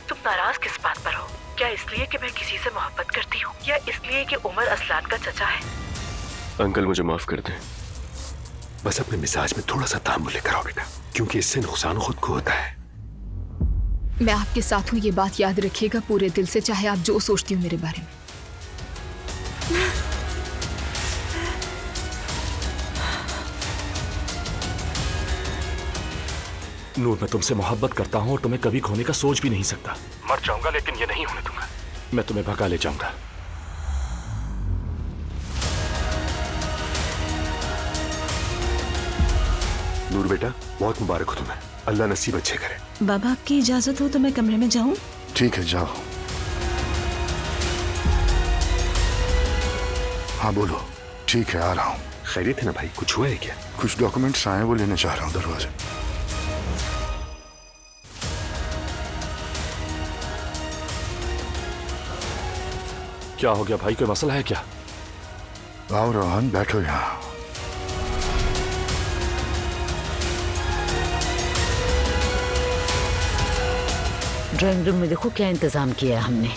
तुम नाराज किस बात पर हो? क्या इसलिए कि मैं किसी से मोहब्बत करती हूँ या इसलिए कि उमर असलान का चचा है? अंकल मुझे माफ कर दें, बस अपने मिजाज में थोड़ा सा तामुल लेकर आओ बेटा, क्योंकि इससे नुकसान खुद को होता है। मैं आपके साथ हूँ, ये बात याद रखिएगा पूरे दिल से, चाहे आप जो सोचती हो मेरे बारे में। नूर, मैं तुमसे मोहब्बत करता हूँ और तुम्हें कभी खोने का सोच भी नहीं सकता। मर जाऊंगा लेकिन ये नहीं होने दूंगा। मैं तुम्हें भगा ले जाऊंगा। नूर बेटा, बहुत मुबारक हो तुम्हें, अल्लाह नसीब अच्छे करे। बाबा, आपकी इजाजत हो तो मैं कमरे में जाऊं? ठीक है, जाओ। हाँ बोलो। ठीक है, आ रहा हूँ। खैरियत है ना भाई, कुछ हुआ है क्या? कुछ डॉक्यूमेंट्स आए, वो लेने चाह रहा हूँ दरवाजे। क्या हो गया भाई, कोई मसला है क्या? आओ रोहन, बैठो यहाँ। ड्राइंग रूम में देखो क्या इंतजाम किया है हमने।